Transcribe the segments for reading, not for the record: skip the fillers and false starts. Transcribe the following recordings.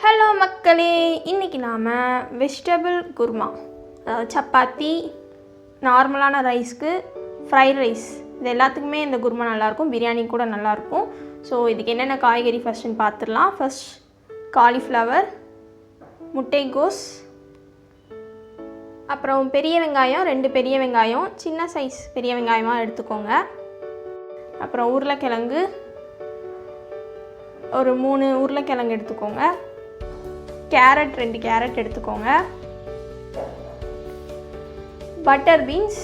Hello மக்களே, இன்றைக்கி நாம் வெஜிடபிள் குருமா, அதாவது சப்பாத்தி, நார்மலான ரைஸ்க்கு, ஃப்ரைட் ரைஸ், இது எல்லாத்துக்குமே இந்த குருமா நல்லாயிருக்கும். பிரியாணி கூட நல்லாயிருக்கும். ஸோ இதுக்கு என்னென்ன காய்கறி ஃபஸ்ட்டுன்னு பார்த்துடலாம். ஃபஸ்ட் காலிஃப்ளவர், முட்டைகோஸ், அப்புறம் பெரிய வெங்காயம், 2 பெரிய வெங்காயம், சின்ன சைஸ் பெரிய வெங்காயமாக எடுத்துக்கோங்க. அப்புறம் உருளைக்கிழங்கு, ஒரு 3 உருளைக்கிழங்கு எடுத்துக்கோங்க. கேரட், 2 கேரட் எடுத்துக்கோங்க. பட்டர் பீன்ஸ்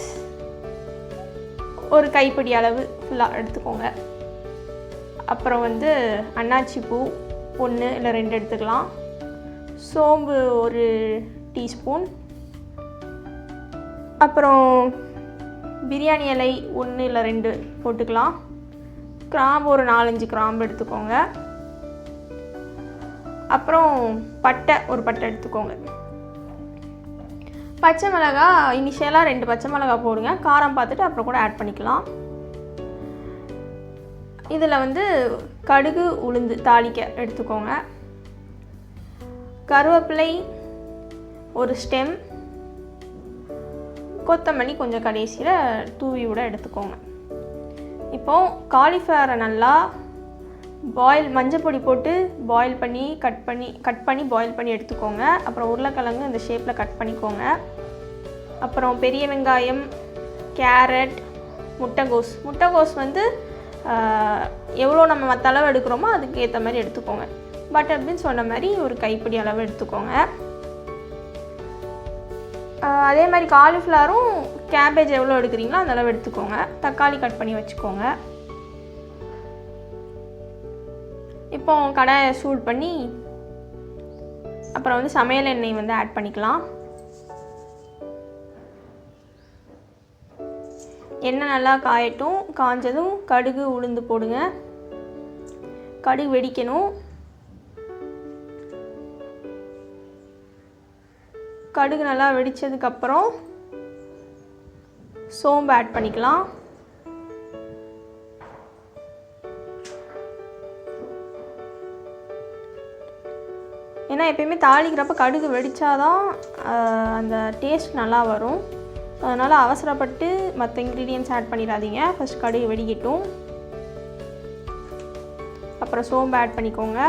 ஒரு கைப்பிடி அளவு ஃபுல்லாக எடுத்துக்கோங்க. அப்புறம் அன்னாச்சி பூ 1 இல்லை 2 எடுத்துக்கலாம். சோம்பு ஒரு டீஸ்பூன். அப்புறம் பிரியாணி இலை 1 இல்லை 2 போட்டுக்கலாம். கிராம்பு ஒரு 4-5 கிராம்பு எடுத்துக்கோங்க. அப்புறம் ஒரு பட்டை எடுத்துக்கோங்க. பச்சை மிளகா இனிஷியலாக 2 பச்சை மிளகா போடுங்க. காரம் பார்த்துட்டு அப்புறம் கூட ஆட் பண்ணிக்கலாம். இதில் கடுகு உளுந்து தாளிக்க எடுத்துக்கோங்க. கருவேப்பிலை ஒரு ஸ்டெம், கொத்தமல்லி கொஞ்சம் கடைசியில் தூவி விட எடுத்துக்கோங்க. இப்போது காலிஃப்ளவரை நல்லா மஞ்சள் பொடி போட்டு பாயில் பண்ணி கட் பண்ணி பாயில் பண்ணி எடுத்துக்கோங்க. அப்புறம் உருளைக்கிழங்கு இந்த ஷேப்பில் கட் பண்ணிக்கோங்க. அப்புறம் பெரிய வெங்காயம், கேரட், முட்டைகோஸ் எவ்வளோ நம்ம மற்ற அளவு எடுக்கிறோமோ அதுக்கு ஏற்ற மாதிரி எடுத்துக்கோங்க. பட்டர் பீன்ஸ் சொன்ன மாதிரி ஒரு கைப்பிடி அளவு எடுத்துக்கோங்க. அதே மாதிரி காலிஃப்ளவரும் கேபேஜ் எவ்வளோ எடுக்கிறீங்களோ அந்த அளவு எடுத்துக்கோங்க. தக்காளி கட் பண்ணி வச்சுக்கோங்க. இப்போ கடாயை சூடு பண்ணி அப்புறம் சமையல் எண்ணெய் ஆட் பண்ணிக்கலாம். எண்ணெய் நல்லா காயட்டும். காஞ்சதும் கடுகு உளுந்து போடுங்க. கடுகு வெடிக்கணும். கடுகு நல்லா வெடித்ததுக்கப்புறம் சோம்பு ஆட் பண்ணிக்கலாம். ஏன்னா எப்பயுமே தாளிக்கிறப்ப கடுகு வெடித்தாதான் அந்த டேஸ்ட் நல்லா வரும். அதனால் அவசரப்பட்டு மற்ற இன்க்ரீடியன்ட்ஸ் ஆட் பண்ணிடாதீங்க. ஃபஸ்ட் கடுகு வெடிக்கட்டும். அப்புறம் சோம்பு ஆட் பண்ணிக்கோங்க.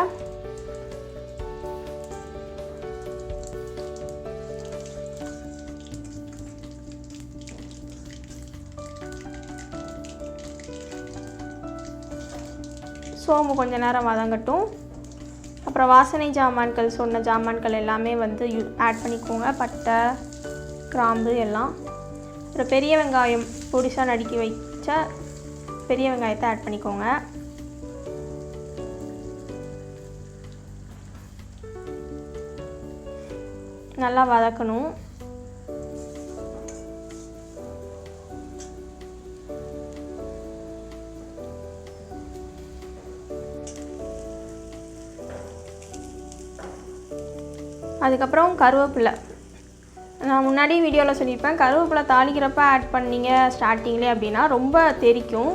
சோம்பு கொஞ்சம் நேரம் வதங்கட்டும். அப்புறம் வாசனை ஜாமான்கள் சொன்ன ஜாமான்கள் எல்லாமே ஆட் பண்ணிக்கோங்க. பட்டை, கிராம்பு எல்லாம். அப்புறம் பெரிய வெங்காயம் பொடிசாக நறுக்கி வச்ச பெரிய வெங்காயத்தை ஆட் பண்ணிக்கோங்க. நல்லா வதக்கணும். அதுக்கப்புறம் கருவேப்பிலை, நான் முன்னாடி வீடியோவில் சொல்லியிருப்பேன், கருவேப்பிலை தாளிக்கிறப்ப ஆட் பண்ணிங்க ஸ்டார்டிங்லேயே அப்படின்னா ரொம்ப தெரிக்கும்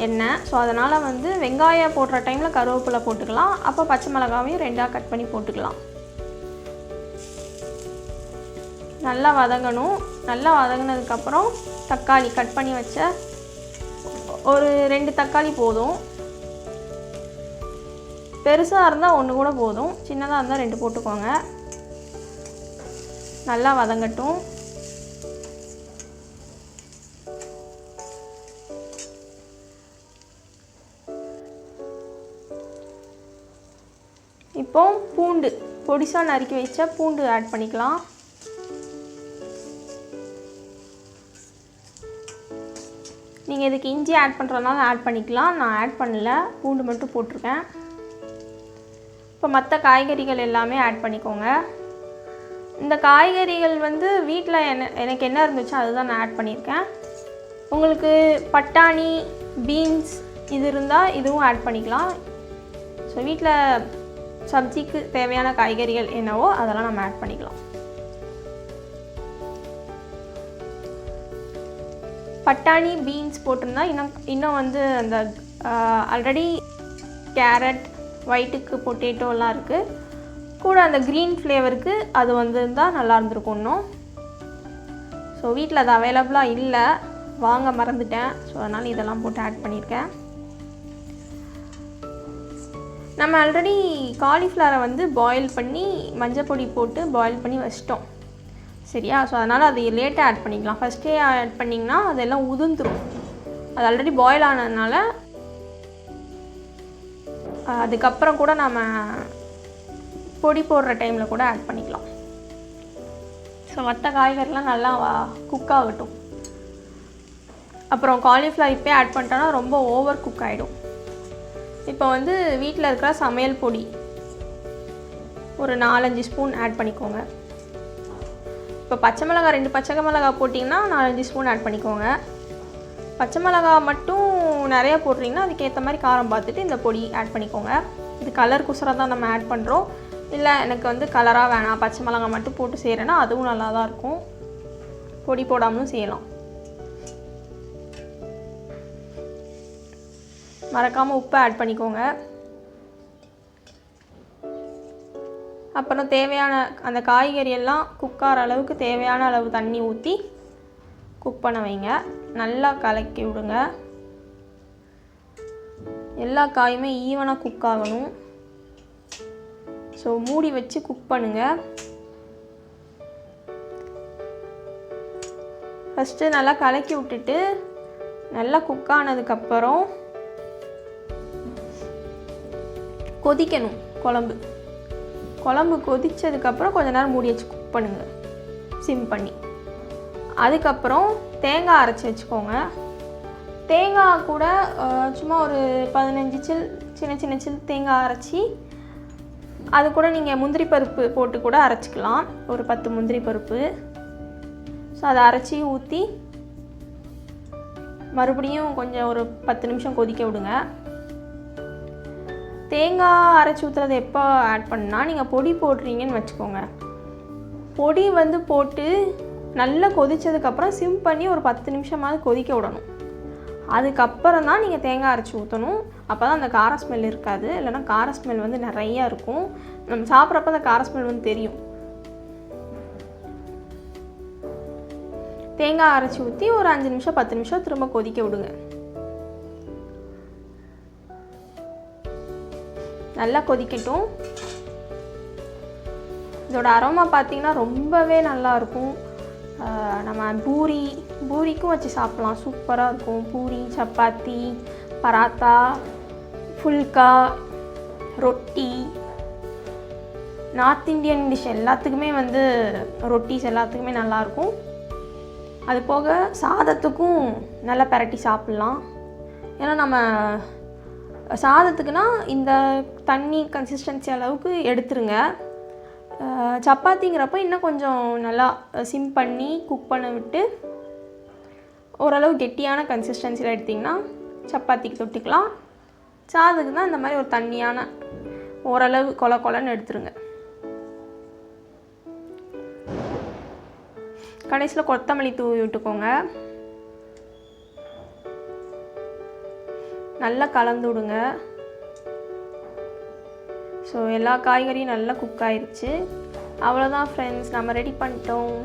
எண்ணெய். ஸோ அதனால் வெங்காயம் போடுற டைமில் கருவேப்பிலை போட்டுக்கலாம். அப்போ பச்சை மிளகாவையும் 2ஆக கட் பண்ணி போட்டுக்கலாம். நல்லா வதங்கணும். நல்லா வதங்கினதுக்கப்புறம் தக்காளி கட் பண்ணி வச்ச ஒரு 2 தக்காளி போதும். பெருசாக இருந்தால் 1 கூட போதும். சின்னதாக இருந்தால் 2 போட்டுக்கோங்க. நல்லா வதங்கட்டும். இப்போ பூண்டு பொடிசாக நறுக்கி வச்ச பூண்டு ஆட் பண்ணிக்கலாம். நீங்கள் இதுக்கு இஞ்சி ஆட் பண்ணுறதுனால ஆட் பண்ணிக்கலாம். நான் ஆட் பண்ணல, பூண்டு மட்டும் போட்டிருக்கேன். இப்போ மற்ற காய்கறிகள் எல்லாமே ஆட் பண்ணிக்கோங்க. இந்த காய்கறிகள் வீட்டில் எனக்கு என்ன இருந்துச்சோ அதுதான் நான் ஆட் பண்ணியிருக்கேன். உங்களுக்கு பட்டாணி, பீன்ஸ் இது இருந்தால் இதுவும் ஆட் பண்ணிக்கலாம். ஸோ வீட்டில் சப்ஜிக்கு தேவையான காய்கறிகள் என்னவோ அதெல்லாம் நம்ம ஆட் பண்ணிக்கலாம். பட்டாணி, பீன்ஸ் போட்டிருந்தா இன்னும் அந்த ஆல்ரெடி கேரட், ஒயிட்டுக்கு பொட்டேட்டோலாம் இருக்குது. கூட அந்த க்ரீன் ஃப்ளேவருக்கு அது வந்திருந்தால் நல்லா இருந்திருக்கும் இன்னும். ஸோ வீட்டில் அது அவைலபிளாக இல்லை, வாங்க மறந்துட்டேன். ஸோ அதனால் இதெல்லாம் போட்டு ஆட் பண்ணியிருக்கேன். நம்ம ஆல்ரெடி காலிஃப்ளவரை பாயில் பண்ணி மஞ்சள் பொடி போட்டு பாயில் பண்ணி வச்சிட்டோம் சரியா. ஸோ அதனால் அது லேட்டாக ஆட் பண்ணிக்கலாம். ஃபஸ்ட்டே ஆட் பண்ணிங்கன்னா அதெல்லாம் உதிர்ந்துடும். அது ஆல்ரெடி பாயில் ஆனதுனால அதுக்கப்புறம் கூட நம்ம பொடி போடுற டைமில் கூட ஆட் பண்ணிக்கலாம். ஸோ மற்ற காய்கறிலாம் நல்லா குக் ஆகட்டும். அப்புறம் காலிஃப்ளவர் இப்போயே ஆட் பண்ணிட்டோன்னா ரொம்ப ஓவர் குக் ஆகிடும். இப்போ வீட்டில் இருக்கிற சமையல் பொடி ஒரு 4-5 ஸ்பூன் ஆட் பண்ணிக்கோங்க. இப்போ பச்சை மிளகாய் 2 பச்சை மிளகாய் போட்டிங்கன்னா 4-5 ஸ்பூன் ஆட் பண்ணிக்கோங்க. பச்சை மிளகாய் மட்டும் நிறையா போடுறீங்கன்னா அதுக்கேற்ற மாதிரி காரம் பார்த்துட்டு இந்த பொடி ஆட் பண்ணிக்கோங்க. இது கலர் குசராக தான் நம்ம ஆட் பண்ணுறோம். இல்லை எனக்கு கலராக வேணாம், பச்சை மிளகாய் மட்டும் போட்டு செய்கிறேன்னா அதுவும் நல்லா தான் இருக்கும். பொடி போடாமலும் செய்யலாம். மறக்காமல் உப்பு ஆட் பண்ணிக்கோங்க. அப்புறம் தேவையான அந்த காய்கறி எல்லாம் குக்கார அளவுக்கு தேவையான அளவு தண்ணி ஊற்றி குக் பண்ண வைங்க. நல்லா கலக்கி விடுங்க. எல்லா காயுமே ஈவனாக குக் ஆகணும். ஸோ மூடி வச்சு குக் பண்ணுங்கள். ஃபஸ்ட்டு நல்லா கலக்கி விட்டுட்டு நல்லா குக் ஆனதுக்கப்புறம் கொதிக்கணும். குழம்பு கொதித்ததுக்கப்புறம் கொஞ்ச நேரம் மூடி வச்சு குக் பண்ணுங்கள் சிம் பண்ணி. அதுக்கப்புறம் தேங்காய் அரைச்சி வச்சுக்கோங்க. தேங்காய் கூட சும்மா ஒரு 15 சின்ன சில் தேங்காய் அரைச்சி அது கூட நீங்கள் முந்திரி பருப்பு போட்டு கூட அரைச்சிக்கலாம். ஒரு 10 முந்திரி பருப்பு. ஸோ அதை அரைச்சி ஊற்றி மறுபடியும் கொஞ்சம் ஒரு 10 நிமிஷம் கொதிக்க விடுங்க. தேங்காய் அரைச்சி ஊற்றுறது எப்போ ஆட் பண்ணால் நீங்கள் பொடி போடுறீங்கன்னு வச்சுக்கோங்க. பொடி போட்டு நல்லா கொதித்ததுக்கப்புறம் சிம் பண்ணி ஒரு 10 நிமிஷமாவது கொதிக்க விடணும். அதுக்கப்புறம் தான் நீங்கள் தேங்காய் அரைச்சி ஊற்றணும். அப்போ தான் அந்த கார ஸ்மெல் இருக்காது. இல்லைனா கார ஸ்மெல் நிறையா இருக்கும். நம்ம சாப்பிட்றப்ப அந்த கார ஸ்மெல் தெரியும். தேங்காய் அரைச்சி ஊற்றி ஒரு 5 நிமிஷம் 10 நிமிஷம் திரும்ப கொதிக்க விடுங்க. நல்லா கொதிக்கட்டும். இதோட அரோமா பார்த்திங்கன்னா ரொம்பவே நல்லாயிருக்கும். நம்ம பூரிக்கும் வச்சு சாப்பிட்லாம், சூப்பராக இருக்கும். பூரி, சப்பாத்தி, பராத்தா, ஃபுல்கா, ரொட்டி, நார்த் இண்டியன் டிஷ் எல்லாத்துக்குமே ரொட்டிஸ் எல்லாத்துக்குமே நல்லாயிருக்கும். அது போக சாதத்துக்கும் நல்லா பரட்டி சாப்பிட்லாம். ஏன்னா நம்ம சாதத்துக்குனா இந்த தண்ணி கன்சிஸ்டன்சி அளவுக்கு எடுத்துருங்க. சப்பாத்திங்கிறப்ப இன்னும் கொஞ்சம் நல்லா சிம் பண்ணி குக் பண்ண விட்டு ஓரளவு கெட்டியான கன்சிஸ்டன்சியில் எடுத்திங்கன்னா சப்பாத்திக்கு தொட்டுக்கலாம். சாதத்துக்கு தான் இந்த மாதிரி ஒரு தண்ணியான ஓரளவு கொலன்னு எடுத்துருங்க. கடைசியில் கொத்தமல்லி தூவி விட்டுக்கோங்க. நல்லா கலந்து விடுங்க. ஸோ எல்லா காய்கறியும் நல்லா குக் ஆயிடுச்சு. அவ்வளோதான் ஃப்ரெண்ட்ஸ், நம்ம ரெடி பண்ணிட்டோம்.